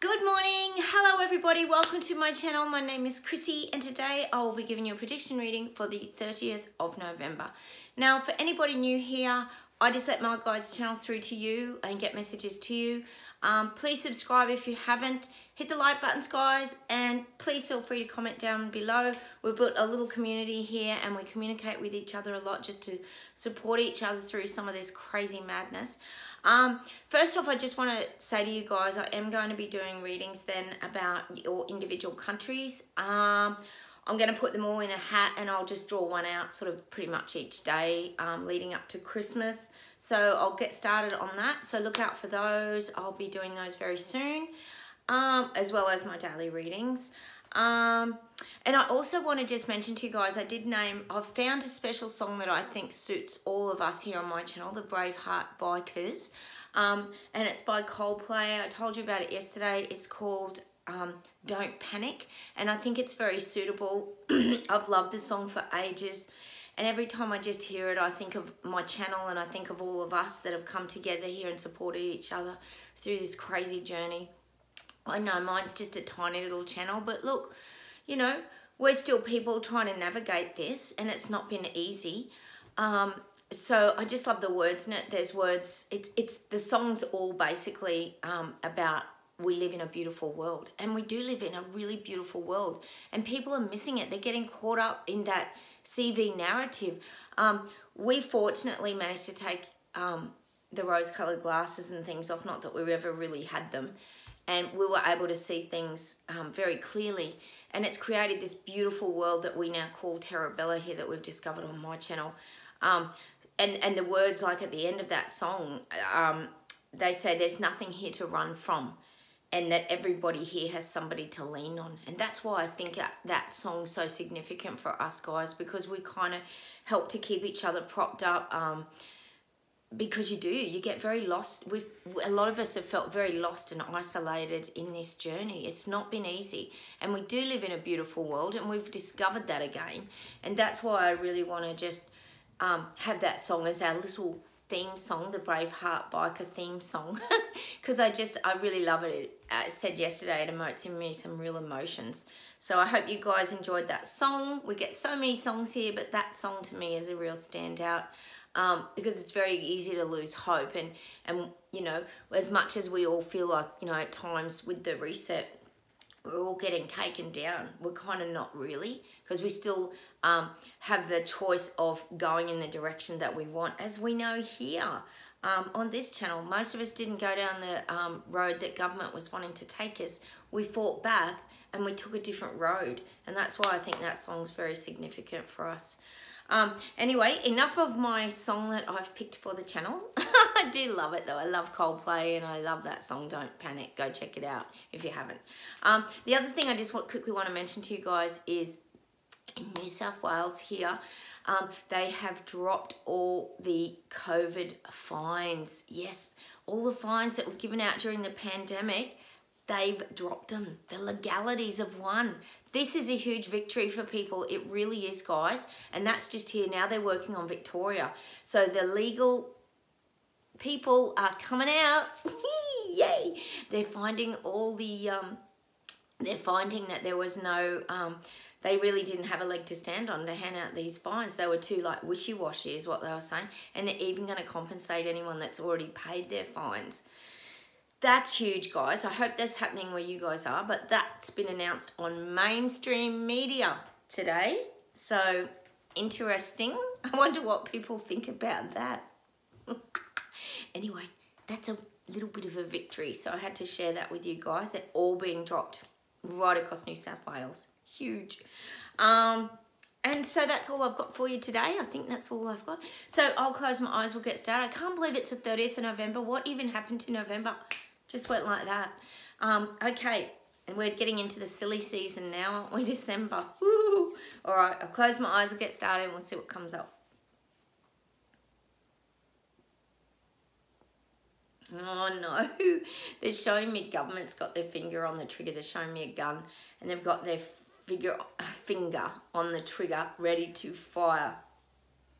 Good morning, hello everybody, welcome to my channel. My name is Chrissy and today I will be giving you a prediction reading for the 30th of November. Now for anybody new here, I just let my guides channel through to you and get messages to you. Please subscribe if you haven't, hit the like buttons guys, and please feel free to comment down below. We've built a little community here and we communicate with each other a lot just to support each other through some of this crazy madness. First off, I just want to say to you guys, I am going to be doing readings then about your individual countries. I'm going to put them all in a hat and I'll just draw one out sort of pretty much each day leading up to Christmas. So I'll get started on that. So look out for those. I'll be doing those very soon, as well as my daily readings. And I also want to just mention to you guys, I've found a special song that I think suits all of us here on my channel, the Braveheart Bikers. And it's by Coldplay. I told you about it yesterday. It's called Don't Panic. And I think it's very suitable. I've loved this song for ages. And every time I just hear it, I think of my channel and I think of all of us that have come together here and supported each other through this crazy journey. I know mine's just a tiny little channel, but look, you know, we're still people trying to navigate this and it's not been easy. So I just love the words in it. There's words, the song's all basically about we live in a beautiful world, and we do live in a really beautiful world, and people are missing it. They're getting caught up in that CV narrative. We fortunately managed to take the rose-colored glasses and things off, not that we've ever really had them, and we were able to see things very clearly, and it's created this beautiful world that we now call Terra Bella here that we've discovered on my channel. And the words, like at the end of that song, they say there's nothing here to run from, and that everybody here has somebody to lean on. And that's why I think that song's so significant for us guys, because we kind of help to keep each other propped up, because you get very lost. A lot of us have felt very lost and isolated in this journey. It's not been easy, and we do live in a beautiful world, and we've discovered that again. And that's why I really want to just have that song as our little theme song, the Braveheart Biker theme song, because I really love it. I said yesterday, it emotes in me some real emotions. So I hope you guys enjoyed that song. We get so many songs here, but that song to me is a real standout, because it's very easy to lose hope. And you know, as much as we all feel like, you know, at times with the reset, we're all getting taken down, we're kind of not really, because we still have the choice of going in the direction that we want. As we know here on this channel, most of us didn't go down the road that government was wanting to take us. We fought back and we took a different road, and that's why I think that song's very significant for us. Anyway, enough of my song that I've picked for the channel. I do love it though. I love Coldplay and I love that song, Don't Panic. Go check it out if you haven't. The other thing I just quickly want to mention to you guys is in New South Wales here, they have dropped all the COVID fines. Yes, all the fines that were given out during the pandemic, they've dropped them. The legalities have won. This is a huge victory for people. It really is, guys. And that's just here. Now they're working on Victoria. So the legal people are coming out. Yay! They're finding all the, they're finding that there was no, they really didn't have a leg to stand on to hand out these fines. They were too like wishy-washy is what they were saying. And they're even going to compensate anyone that's already paid their fines. That's huge, guys. I hope that's happening where you guys are, but that's been announced on mainstream media today. So interesting. I wonder what people think about that. Anyway, that's a little bit of a victory. So I had to share that with you guys. They're all being dropped right across New South Wales. Huge. And so that's all I've got for you today. I think that's all I've got. So I'll close my eyes. We'll get started. I can't believe it's the 30th of November. What even happened to November? Just went like that. Okay, and we're getting into the silly season now, aren't we? December. Woo! All right, I'll close my eyes, we'll get started, and we'll see what comes up. Oh no, they're showing me government's got their finger on the trigger. They're showing me a gun, and they've got their finger on the trigger, ready to fire.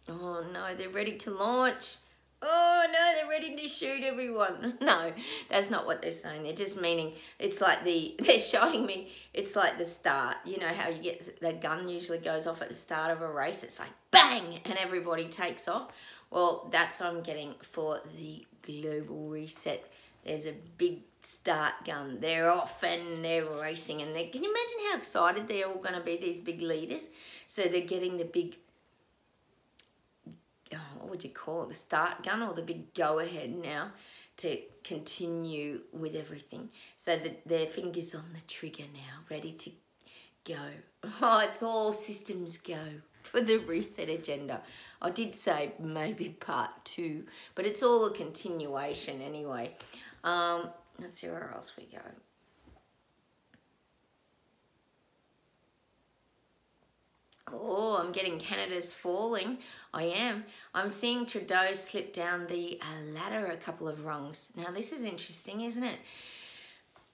Oh no, they're ready to launch. Oh no, they're ready to shoot everyone. No, that's not what they're saying. They're just meaning it's like they're showing me it's like the start. You know how you get the gun usually goes off at the start of a race. It's like bang and everybody takes off. Well, that's what I'm getting for the global reset. There's a big start gun. They're off and they're racing, and can you imagine how excited they're all going to be, these big leaders? So they're getting the big, what would you call it, the start gun or the big go-ahead now to continue with everything. So that their fingers on the trigger now, ready to go. Oh, it's all systems go for the reset agenda. I did say maybe part 2, but it's all a continuation anyway. Let's see where else we go. Oh, I'm getting Canada's falling. I am. I'm seeing Trudeau slip down the ladder a couple of rungs. Now, this is interesting, isn't it?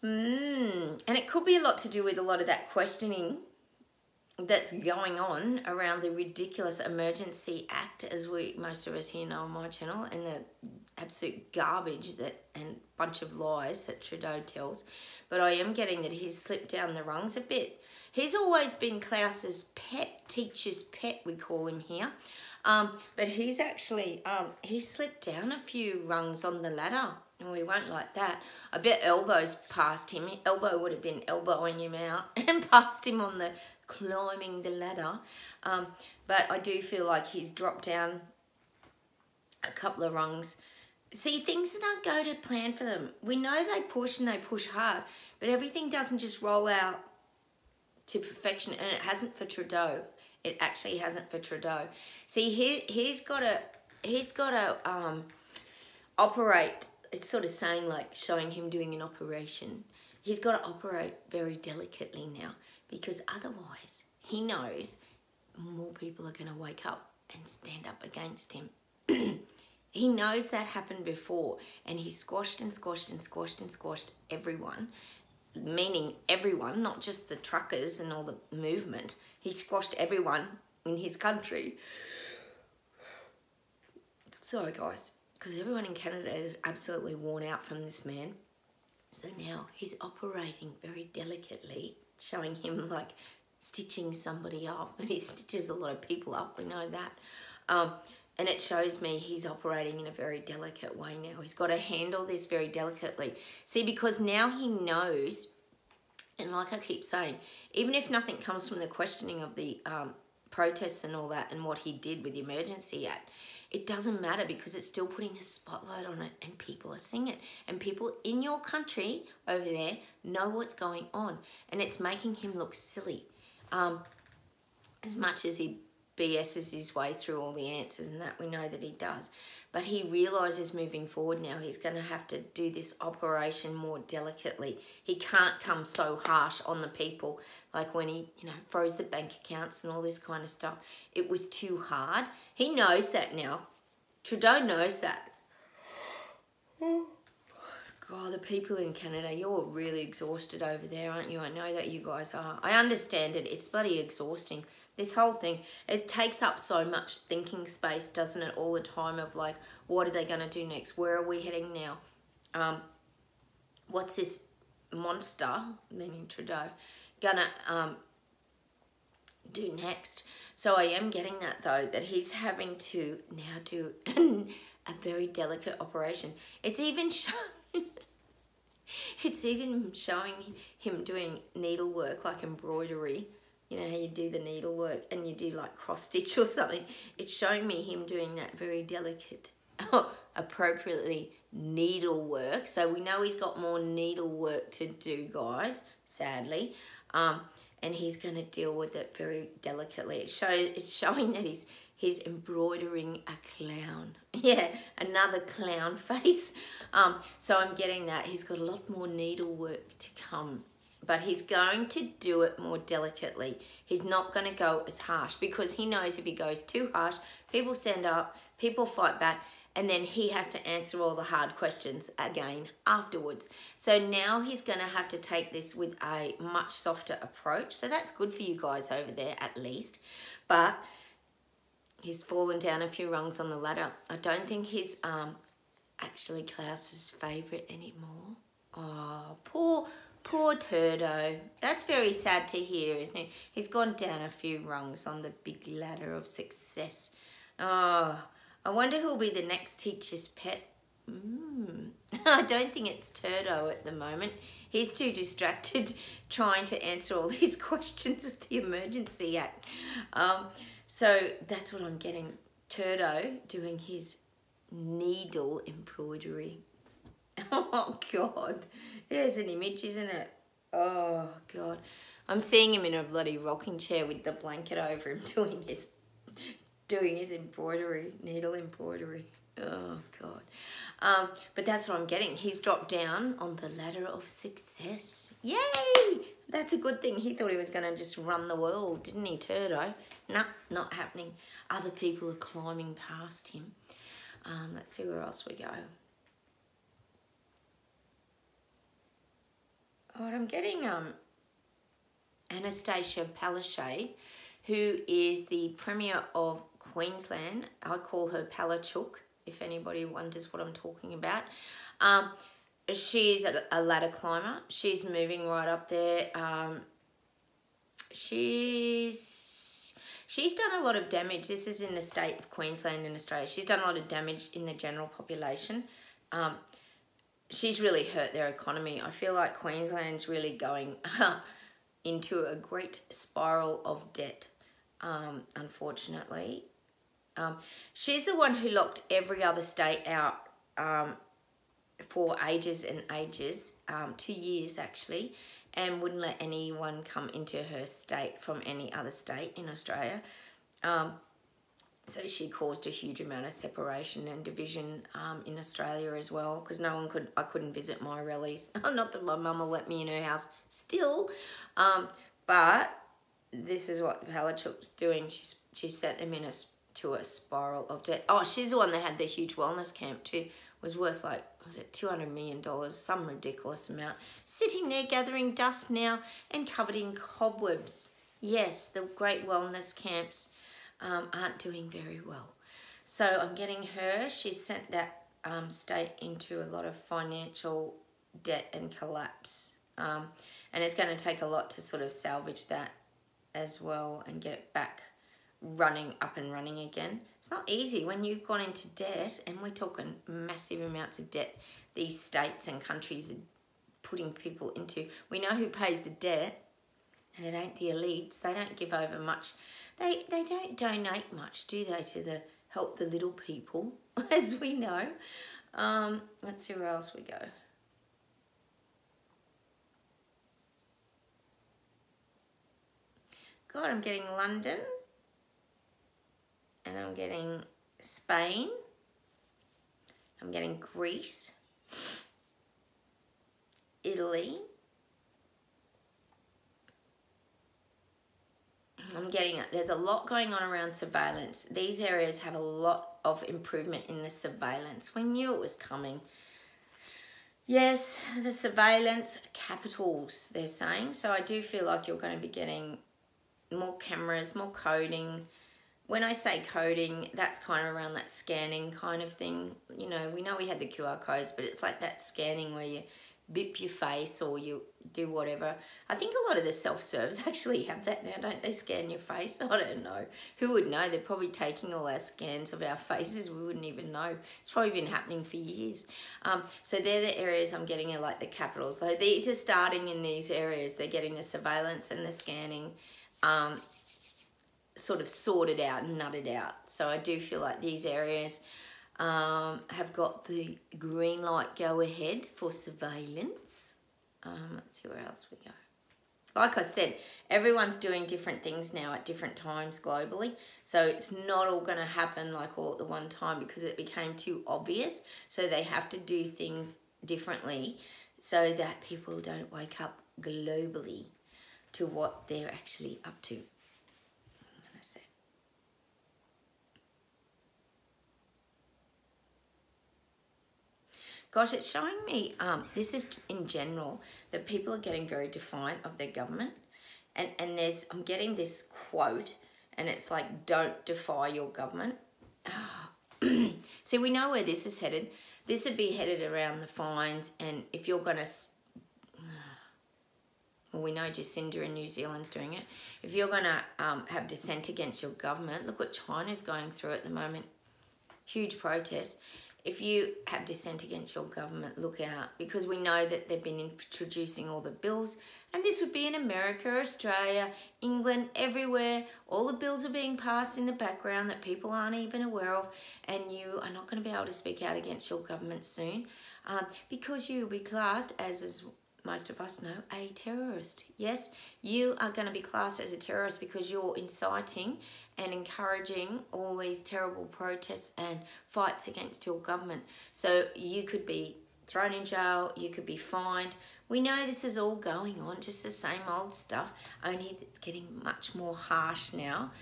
And it could be a lot to do with a lot of that questioning that's going on around the ridiculous Emergency Act, as most of us here know on my channel, and the absolute garbage and bunch of lies that Trudeau tells. But I am getting that he's slipped down the rungs a bit. He's always been Klaus's pet, teacher's pet, we call him here. But he's actually, he slipped down a few rungs on the ladder, and we won't like that. I bet Elbow's past him. Elbow would have been elbowing him out and past him on the climbing the ladder. But I do feel like he's dropped down a couple of rungs. See, things don't go to plan for them. We know they push and they push hard, but everything doesn't just roll out to perfection, and it hasn't for Trudeau. It actually hasn't for Trudeau. See, he's got to operate. It's sort of saying, like, showing him doing an operation. He's got to operate very delicately now, because otherwise he knows more people are going to wake up and stand up against him. He knows that happened before, and he squashed and squashed and squashed and squashed everyone, meaning everyone, not just the truckers and all the movement. He squashed everyone in his country. Sorry, guys, because everyone in Canada is absolutely worn out from this man. So now he's operating very delicately, showing him like stitching somebody up, and he stitches a lot of people up, we know that. And it shows me he's operating in a very delicate way now. He's got to handle this very delicately. See, because now he knows, and like I keep saying, even if nothing comes from the questioning of the protests and all that and what he did with the Emergency Act, it doesn't matter, because it's still putting a spotlight on it, and people are seeing it. And people in your country over there know what's going on, and it's making him look silly. As much as he BS's his way through all the answers and that, we know that he does. But he realises moving forward now he's going to have to do this operation more delicately. He can't come so harsh on the people, like when he, froze the bank accounts and all this kind of stuff. It was too hard. He knows that now. Trudeau knows that. God, the people in Canada, you're really exhausted over there, aren't you? I know that you guys are. I understand it. It's bloody exhausting. This whole thing, it takes up so much thinking space, doesn't it, all the time, of like, what are they going to do next? Where are we heading now? What's this monster, meaning Trudeau, going to do next? So I am getting that, though, that he's having to now do a very delicate operation. It's even showing him doing needlework, like embroidery. You know how you do the needlework and you do like cross stitch or something. It's showing me him doing that very delicate, appropriately needlework. So we know he's got more needlework to do, guys, sadly. And he's going to deal with it very delicately. It's showing that he's embroidering a clown. Yeah, another clown face. So I'm getting that. He's got a lot more needlework to come. But he's going to do it more delicately. He's not going to go as harsh, because he knows if he goes too harsh, people stand up, people fight back, and then he has to answer all the hard questions again afterwards. So now he's going to have to take this with a much softer approach. So that's good for you guys over there, at least. But He's fallen down a few rungs on the ladder. I don't think he's actually Klaus's favourite anymore. Oh, poor Turdo. That's very sad to hear, isn't it? He's gone down a few rungs on the big ladder of success. Oh, I wonder who'll be the next teacher's pet. I don't think it's Turdo at the moment. He's too distracted trying to answer all these questions of the Emergency Act. So that's what I'm getting. Turdo doing his needle embroidery. Oh, God. There's an image, isn't it? Oh, God. I'm seeing him in a bloody rocking chair with the blanket over him doing his embroidery, needle embroidery. Oh, God. But that's what I'm getting. He's dropped down on the ladder of success. Yay! That's a good thing. He thought he was going to just run the world, didn't he, Turdo? No, not happening. Other people are climbing past him. Let's see where else we go. All right, I'm getting Anastasia Palaszczuk, who is the Premier of Queensland. I call her Palachuk, if anybody wonders what I'm talking about. She's a ladder climber. She's moving right up there. She's done a lot of damage. This is in the state of Queensland in Australia. She's done a lot of damage in the general population. She's really hurt their economy. I feel like Queensland's really going into a great spiral of debt, unfortunately. She's the one who locked every other state out for ages and ages, 2 years actually, and wouldn't let anyone come into her state from any other state in Australia. So she caused a huge amount of separation and division in Australia as well, because I couldn't visit my rellies. Not that my mum will let me in her house still, but this is what Palachuk's doing. She sent them to a spiral of debt. Oh, she's the one that had the huge wellness camp too. It was worth like, was it $200 million, some ridiculous amount. Sitting there gathering dust now and covered in cobwebs. Yes, the great wellness camps aren't doing very well. So I'm getting her. She sent that state into a lot of financial debt and collapse. And it's going to take a lot to sort of salvage that as well and get it back up and running again. It's not easy when you've gone into debt, and we're talking massive amounts of debt these states and countries are putting people into. We know who pays the debt, and it ain't the elites. They don't give over much. They don't donate much, do they, to help the little people, as we know. Let's see where else we go. God, I'm getting London. And I'm getting Spain. I'm getting Greece. Italy. I'm getting it. There's a lot going on around surveillance. These areas have a lot of improvement in the surveillance. We knew it was coming. Yes, the surveillance capitals, they're saying. So I do feel like you're going to be getting more cameras, more coding. When I say coding, that's kind of around that scanning kind of thing. You know, we know we had the QR codes, but it's like that scanning where you bip your face or you do whatever. I think a lot of the self-serves actually have that now, don't they? Scan your face? I don't know. Who would know? They're probably taking all our scans of our faces. We wouldn't even know. It's probably been happening for years. So they're the areas I'm getting, like the capitals. So these are starting in these areas. They're getting the surveillance and the scanning sort of sorted out and nutted out. So I do feel like these areas have got the green light go ahead for surveillance. Let's see where else we go. Like I said, everyone's doing different things now at different times globally. So it's not all going to happen like all at the one time because it became too obvious. So they have to do things differently so that people don't wake up globally to what they're actually up to. Gosh, it's showing me, this is in general, that people are getting very defiant of their government. And I'm getting this quote, and it's like, don't defy your government. See, we know where this is headed. This would be headed around the fines, and if you're going to, well, we know Jacinda in New Zealand's doing it. If you're going to have dissent against your government, look what China's going through at the moment. Huge protest. If you have dissent against your government, look out, because we know that they've been introducing all the bills, and this would be in America, Australia, England, everywhere. All the bills are being passed in the background that people aren't even aware of, and you are not going to be able to speak out against your government soon, because you will be classed as most of us know, a terrorist. Yes, you are going to be classed as a terrorist because you're inciting and encouraging all these terrible protests and fights against your government. So you could be thrown in jail, you could be fined. We know this is all going on, just the same old stuff, only it's getting much more harsh now.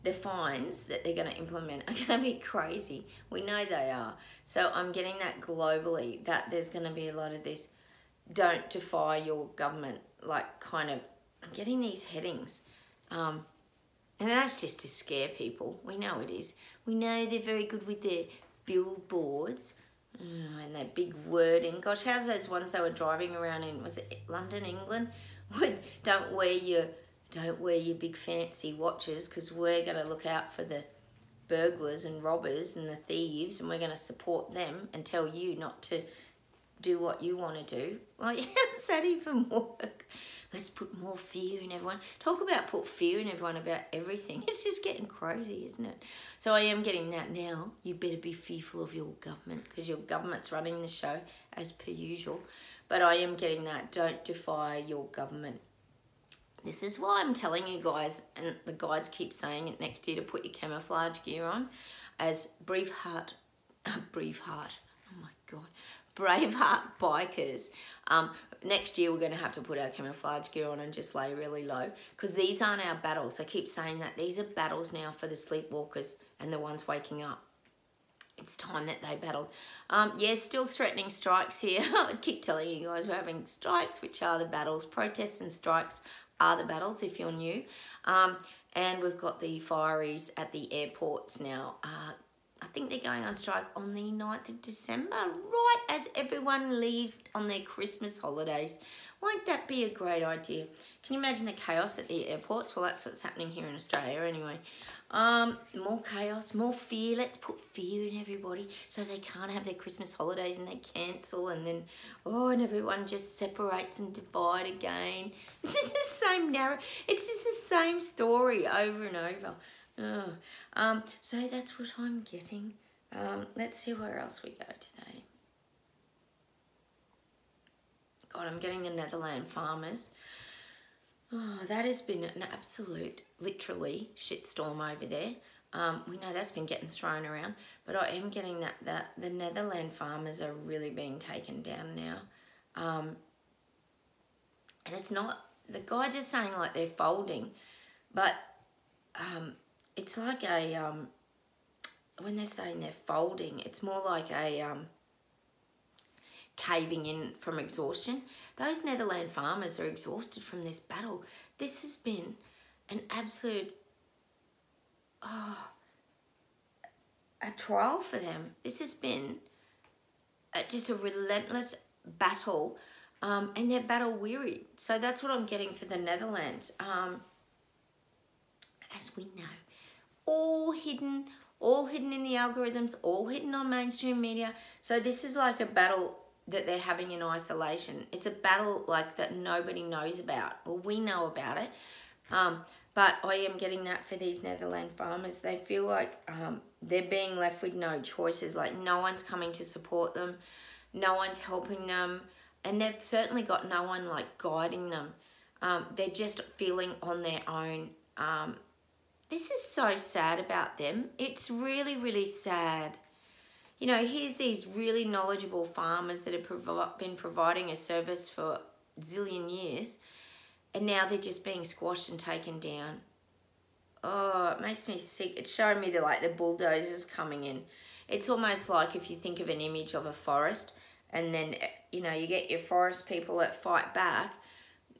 The fines that they're going to implement are going to be crazy. We know they are. So I'm getting that globally, that there's going to be a lot of this, don't defy your government, like kind of, I'm getting these headings. And that's just to scare people. We know it is. We know they're very good with their billboards and that big wording. Gosh, how's those ones they were driving around in, was it London, England? With, don't wear your big fancy watches because we're going to look out for the burglars and robbers and the thieves, and we're going to support them and tell you not to do what you want to do. Like, how does that even work? Let's put more fear in everyone. Talk about put fear in everyone about everything. It's just getting crazy, isn't it? So I am getting that now. You better be fearful of your government because your government's running the show as per usual. But I am getting that. Don't defy your government. This is why I'm telling you guys, and the guides keep saying it next year, to put your camouflage gear on as Braveheart, oh my God, Braveheart bikers. Next year we're going to have to put our camouflage gear on and just lay really low, because these aren't our battles. I keep saying that. These are battles now for the sleepwalkers and the ones waking up. It's time that they battled. Yeah, still threatening strikes here. I keep telling you guys we're having strikes, which are the battles. Protests and strikes are the battles if you're new. And we've got the fireys at the airports now. I think they're going on strike on the 9th of December, right as everyone leaves on their Christmas holidays. Won't that be a great idea? Can you imagine the chaos at the airports? Well, that's what's happening here in Australia anyway. More chaos, more fear. Let's put fear in everybody so they can't have their Christmas holidays and they cancel, and then, oh, and everyone just separates and divide again. This is the same narrative. It's just the same story over and over. So that's what I'm getting. Let's see where else we go today. God, I'm getting the Netherland farmers. Oh, that has been an absolute, literally, shitstorm over there. We know that's been getting thrown around, but I am getting that the Netherland farmers are really being taken down now. And it's not, the guides are saying like they're folding, but it's like a, when they're saying they're folding, it's more like a caving in from exhaustion. Those Netherland farmers are exhausted from this battle. This has been an absolute, a trial for them. This has been just a relentless battle, and they're battle weary. So that's what I'm getting for the Netherlands. As we know, all hidden in the algorithms, all hidden on mainstream media. So this is like a battle that they're having in isolation. It's a battle like that nobody knows about. Well, we know about it. But I am getting that for these Netherland farmers. They feel like they're being left with no choices. Like no one's coming to support them. No one's helping them. And they've certainly got no one like guiding them. They're just feeling on their own. This is so sad about them. It's really, really sad. You know, here's these really knowledgeable farmers that have been providing a service for a zillion years, and now they're just being squashed and taken down. Oh, it makes me sick. It's showing me the bulldozers coming in. It's almost like if you think of an image of a forest, and then, you know, you get your forest people that fight back,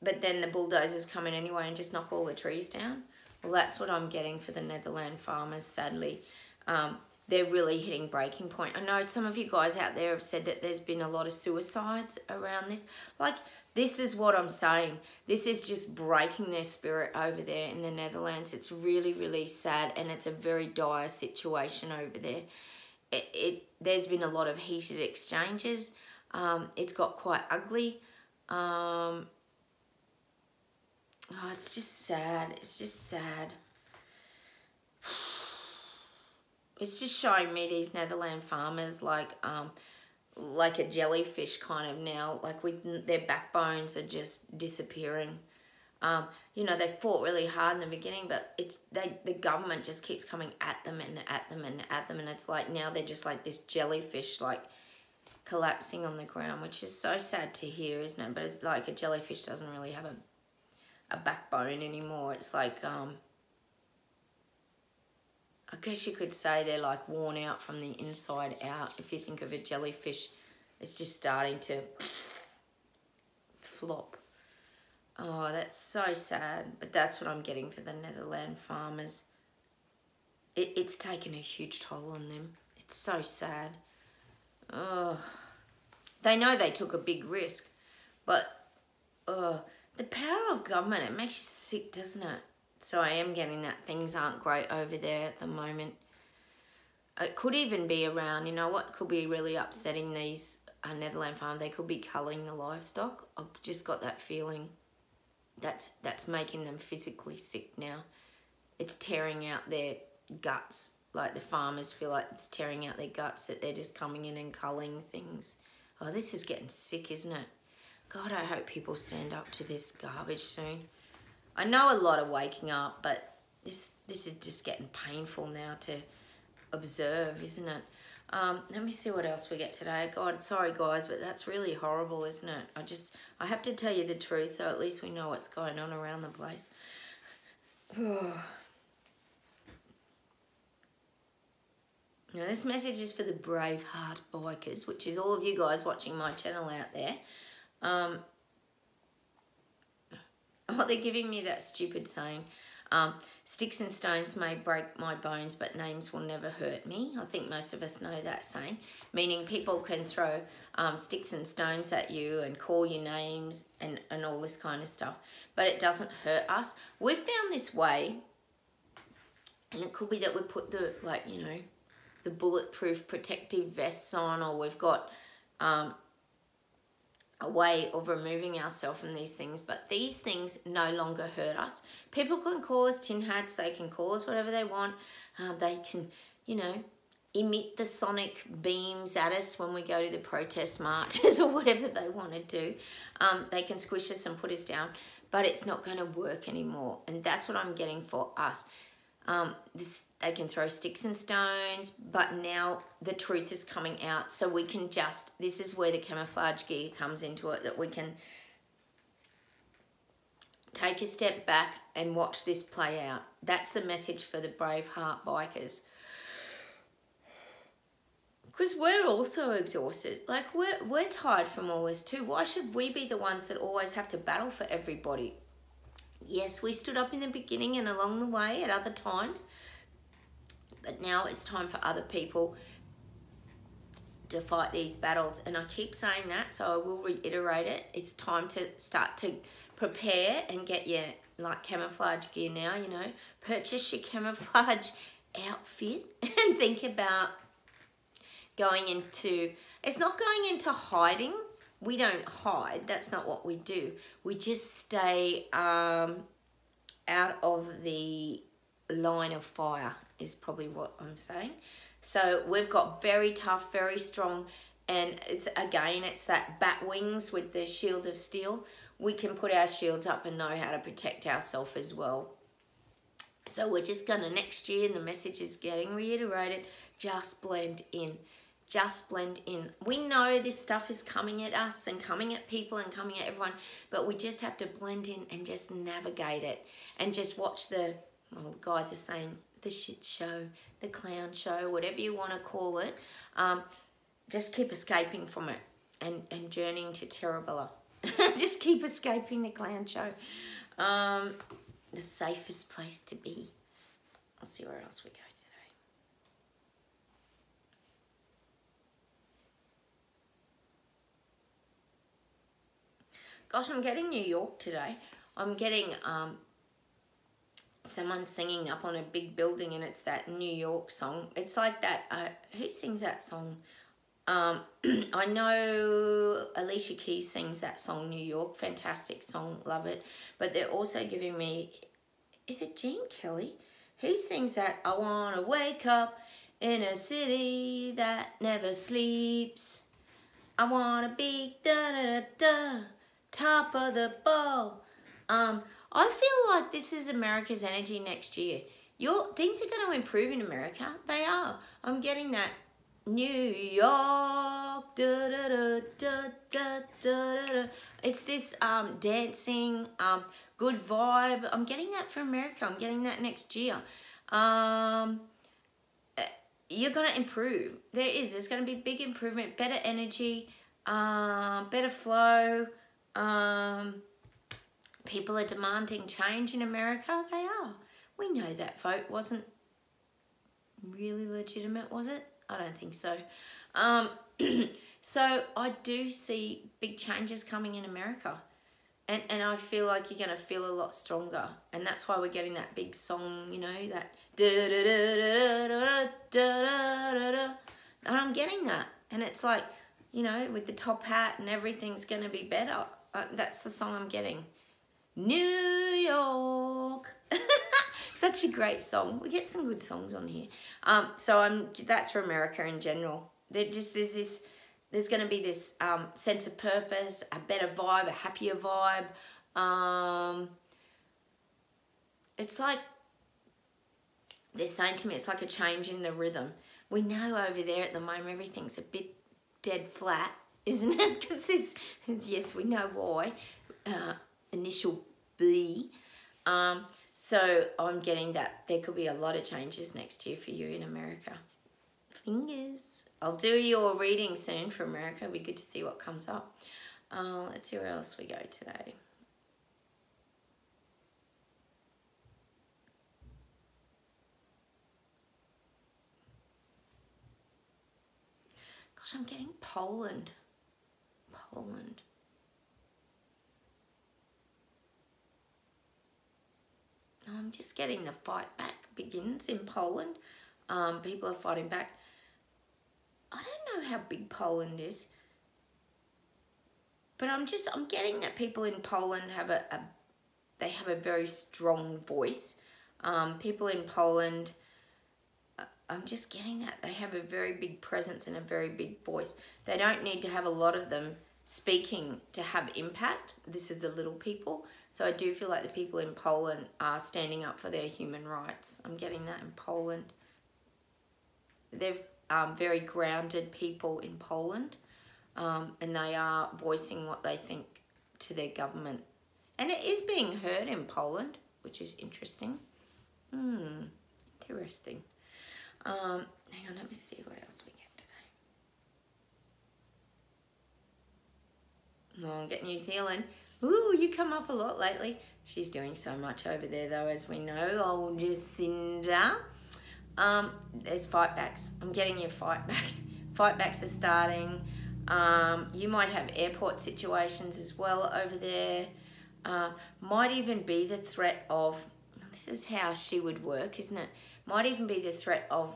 but then the bulldozers come in anyway and just knock all the trees down. Well, that's what I'm getting for the Netherland farmers, sadly. They're really hitting breaking point. I know some of you guys out there have said that there's been a lot of suicides around this. Like, this is what I'm saying. This is just breaking their spirit over there in the Netherlands. It's really, really sad, and it's a very dire situation over there. There's been a lot of heated exchanges. It's got quite ugly. Oh, it's just sad. It's just sad. It's just showing me these Netherland farmers like a jellyfish kind of now, like with their backbones are just disappearing. You know, they fought really hard in the beginning, but the government just keeps coming at them and at them and at them, and it's like now they're just like this jellyfish, like collapsing on the ground, which is so sad to hear, isn't it? But it's like a jellyfish doesn't really have a backbone anymore. It's like I guess you could say they're like worn out from the inside out. If you think of a jellyfish, it's just starting to flop. Oh, that's so sad. But that's what I'm getting for the Netherland farmers. It's taken a huge toll on them. It's so sad. Oh, they know they took a big risk. But the power of government, it makes you sick, doesn't it? So I am getting that things aren't great over there at the moment. It could even be around, you know what could be really upsetting these Netherland farms? They could be culling the livestock. I've just got that feeling that's making them physically sick now. It's tearing out their guts. Like the farmers feel like it's tearing out their guts, that they're just coming in and culling things. Oh, this is getting sick, isn't it? God, I hope people stand up to this garbage soon. I know a lot of waking up, but this is just getting painful now to observe, isn't it? Let me see what else we get today. God, sorry guys, but that's really horrible, isn't it? I have to tell you the truth, so at least we know what's going on around the place. Now this message is for the brave heart bikers, which is all of you guys watching my channel out there. Oh, they're giving me that stupid saying, sticks and stones may break my bones, but names will never hurt me. I think most of us know that saying, meaning people can throw sticks and stones at you and call you names and all this kind of stuff, but it doesn't hurt us. We've found this way, and it could be that we put the, like, you know, the bulletproof protective vests on, or we've got a way of removing ourselves from these things, but these things no longer hurt us. People can call us tin hats, they can call us whatever they want, they can, you know, emit the sonic beams at us when we go to the protest marches or whatever they want to do. They can squish us and put us down, but it's not going to work anymore, and that's what I'm getting for us. They can throw sticks and stones, but now the truth is coming out, so we can just, this is where the camouflage gear comes into it, that we can take a step back and watch this play out. That's the message for the brave heart bikers. Because we're also exhausted. Like, we're tired from all this too. Why should we be the ones that always have to battle for everybody? Yes, we stood up in the beginning and along the way at other times, but now it's time for other people to fight these battles. And I keep saying that, so I will reiterate it. It's time to start to prepare and get your, like, camouflage gear now, you know. Purchase your camouflage outfit and think about going into, it's not going into hiding. We don't hide. That's not what we do. We just stay out of the line of fire is probably what I'm saying. So we've got very tough, very strong, and it's that bat wings with the shield of steel. We can put our shields up and know how to protect ourselves as well. So we're just going to, next year, and the message is getting reiterated, just blend in. Just blend in. We know this stuff is coming at us and coming at people and coming at everyone, but we just have to blend in and just navigate it and just watch the, well, guides are saying, the shit show, the clown show, whatever you want to call it. Just keep escaping from it and journeying to Terabella. Just keep escaping the clown show. the safest place to be. I'll see where else we go today. Gosh, I'm getting New York today. I'm getting someone singing up on a big building, and it's that New York song. It's like that, who sings that song? I know Alicia Keys sings that song, New York. Fantastic song, love it. But they're also giving me, is it Gene Kelly? Who sings that? I want to wake up in a city that never sleeps. I want to be da-da-da-da, top of the ball. I feel like this is America's energy next year. Things are going to improve in America. They are. I'm getting that New York. Da, da, da, da, da, da, da. It's this dancing, good vibe. I'm getting that for America. I'm getting that next year. You're going to improve. There's going to be big improvement, better energy, better flow. People are demanding change in America. They are. We know that vote wasn't really legitimate, was it? I don't think so. So I do see big changes coming in America. And I feel like you're going to feel a lot stronger. And that's why we're getting that big song, you know, that da-da-da-da-da-da-da-da-da-da. And I'm getting that. And it's like, you know, with the top hat and everything's going to be better. That's the song I'm getting. New York. Such a great song. We get some good songs on here. That's for America in general. There just is this, there's going to be this sense of purpose, a better vibe, a happier vibe. It's like, they're saying to me, it's like a change in the rhythm. We know over there at the moment, everything's a bit dead flat, isn't it? Because yes, we know why. Initial B. So I'm getting that there could be a lot of changes next year for you in America. Fingers. I'll do your reading soon for America. It'll be good to see what comes up. Let's see where else we go today. Gosh, I'm getting Poland. Poland. I'm just getting the fight back begins in Poland. People are fighting back. I don't know how big Poland is, but I'm getting that people in Poland have they have a very strong voice. People in Poland, I'm just getting that they have a very big presence and a very big voice. They don't need to have a lot of them speaking to have impact. This is the little people. So I do feel like the people in Poland are standing up for their human rights. I'm getting that in Poland. They're very grounded people in Poland, and they are voicing what they think to their government. And it is being heard in Poland, which is interesting. Interesting. Hang on, let me see what else we get today. Oh, I'll get New Zealand. Ooh, you come up a lot lately. She's doing so much over there though, as we know. Old Jacinda. There's fight backs. I'm getting your fight backs. Fight backs are starting. You might have airport situations as well over there. Might even be the threat of, this is how she would work, isn't it? Might even be the threat of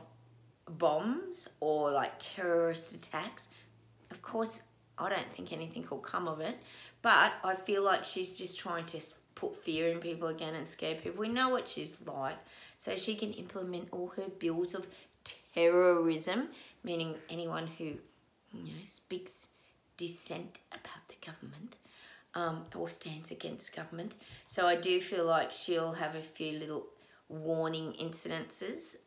bombs or like terrorist attacks. Of course, I don't think anything will come of it, but I feel like she's just trying to put fear in people again and scare people. We know what she's like, so she can implement all her bills of terrorism, meaning anyone who, you know, speaks dissent about the government or stands against government. So I do feel like she'll have a few little warning incidences,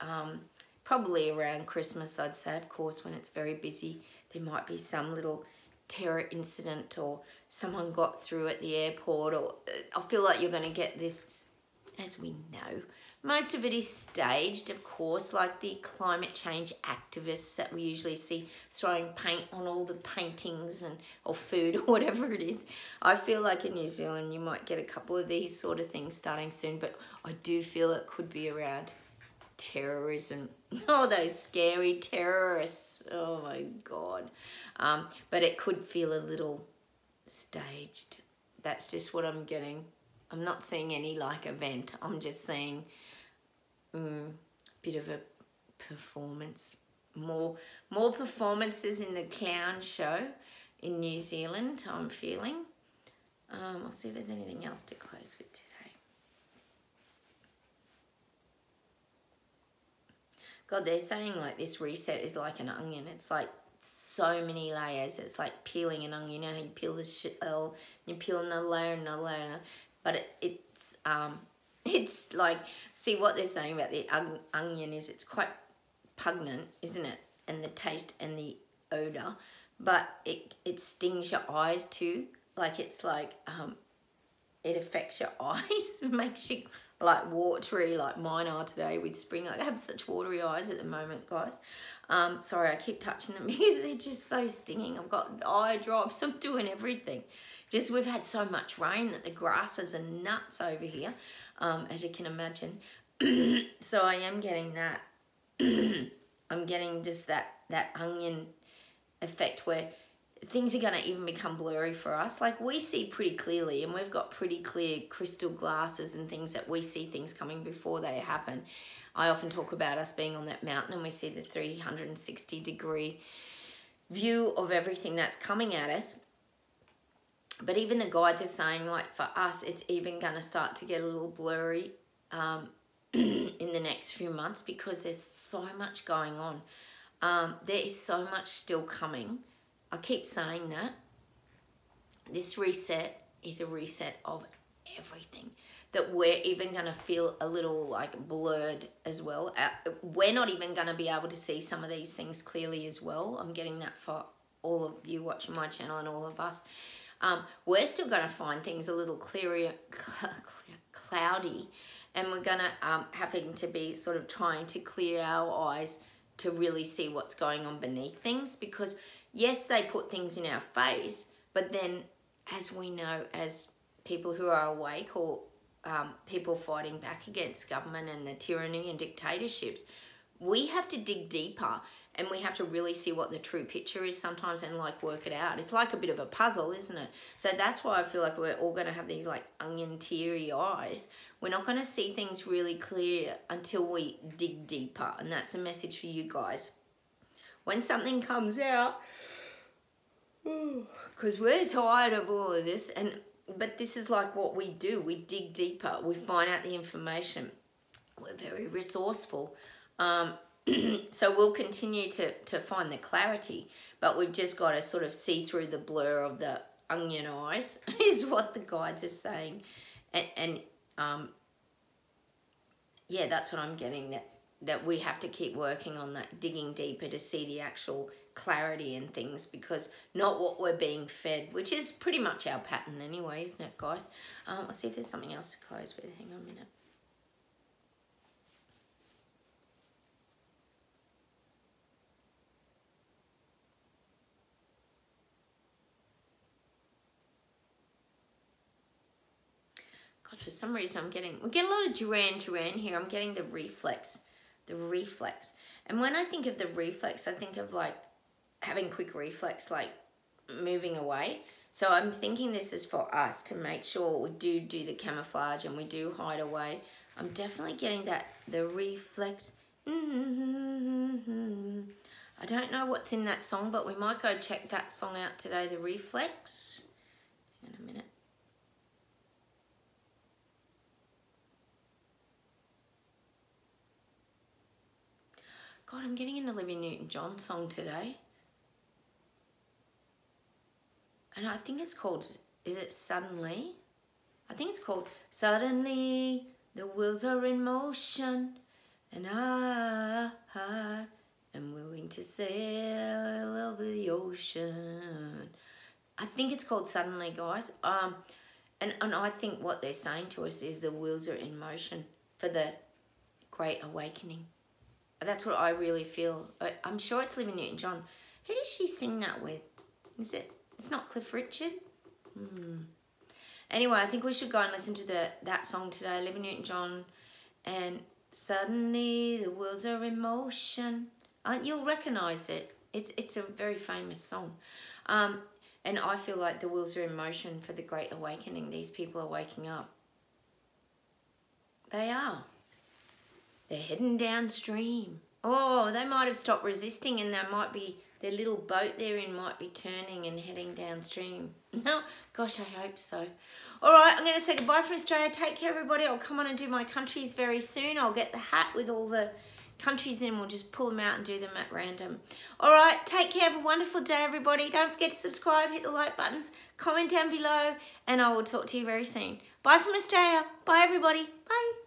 probably around Christmas, I'd say. Of course, when it's very busy, there might be some little terror incident or someone got through at the airport, or I feel like you're going to get this, as we know, Most of it is staged, of course, like the climate change activists that we usually see throwing paint on all the paintings and or food or whatever it is. I feel like in New Zealand you might get a couple of these sort of things starting soon, but I do feel it could be around terrorism. Oh, those scary terrorists. Oh my God. But it could feel a little staged. That's just what I'm getting. I'm not seeing any like event. I'm just seeing bit of a performance. More performances in the clown show in New Zealand, I'm feeling. I'll see if there's anything else to close with today. God, they're saying like this reset is like an onion. It's like so many layers. It's like peeling an onion. You know how you peel the shell, you peel another layer, another layer, but it's like, see what they're saying about the onion is it's quite pungent, isn't it? And the taste and the odor, but it stings your eyes too. Like it's like, it affects your eyes, makes you like watery, like mine are today with spring. I have such watery eyes at the moment, guys. Sorry, I keep touching them because they're just so stinging. I've got eye drops, I'm doing everything. Just we've had so much rain that the grasses are nuts over here, as you can imagine. So I am getting that. I'm getting just that onion effect where things are going to even become blurry for us. Like we see pretty clearly, and we've got pretty clear crystal glasses and things that we see things coming before they happen. I often talk about us being on that mountain and we see the 360-degree view of everything that's coming at us. But even the guides are saying, like for us, it's even going to start to get a little blurry in the next few months because there's so much going on. There is so much still coming. I keep saying that. This reset is a reset of everything. That we're even going to feel a little like blurred as well. We're not even going to be able to see some of these things clearly as well. I'm getting that for all of you watching my channel and all of us. We're still going to find things a little cloudy, and we're going to having to be sort of trying to clear our eyes to really see what's going on beneath things, because yes, they put things in our face, but then as we know, as people who are awake or people fighting back against government and the tyranny and dictatorships, we have to dig deeper and we have to really see what the true picture is sometimes and like work it out. It's like a bit of a puzzle, isn't it? So that's why I feel like we're all going to have these like onion teary eyes. We're not going to see things really clear until we dig deeper. And that's a message for you guys. When something comes out, because we're tired of all of this, but this is like what we do. We dig deeper. We find out the information. We're very resourceful. So we'll continue to find the clarity, but we've just got to sort of see through the blur of the onion eyes is what the guides are saying. And yeah, that's what I'm getting, that we have to keep working on that, digging deeper to see the actual clarity and things, because not what we're being fed, which is pretty much our pattern anyway, isn't it, guys? I'll see if there's something else to close with. Hang on a minute. Because for some reason we're getting a lot of Duran here. I'm getting the reflex. And when I think of the reflex, I think of like having quick reflex, like moving away. So I'm thinking this is for us to make sure we do the camouflage and we do hide away. I'm definitely getting the reflex. I don't know what's in that song, but we might go check that song out today, the reflex. Hang on a minute. God, I'm getting an Olivia Newton-John song today. And I think it's called, is it Suddenly? I think it's called Suddenly the Wheels Are in Motion and I am willing to sail over the ocean. I think it's called Suddenly, guys. And I think what they're saying to us is the wheels are in motion for the great awakening. That's what I really feel. I'm sure it's Olivia Newton-John. Who does she sing that with? Is it? It's not Cliff Richard? Anyway, I think we should go and listen to that song today, Olivia Newton-John, and Suddenly the Wheels Are in Motion. You'll recognise it. It's a very famous song. And I feel like the wheels are in motion for the Great Awakening. These people are waking up. They are. They're heading downstream. Oh, they might have stopped resisting, and their little boat they're in might be turning and heading downstream. No, gosh, I hope so. All right, I'm going to say goodbye from Australia. Take care, everybody. I'll come on and do my countries very soon. I'll get the hat with all the countries in. We'll just pull them out and do them at random. All right, take care. Have a wonderful day, everybody. Don't forget to subscribe, hit the like buttons, comment down below, and I will talk to you very soon. Bye from Australia. Bye, everybody. Bye.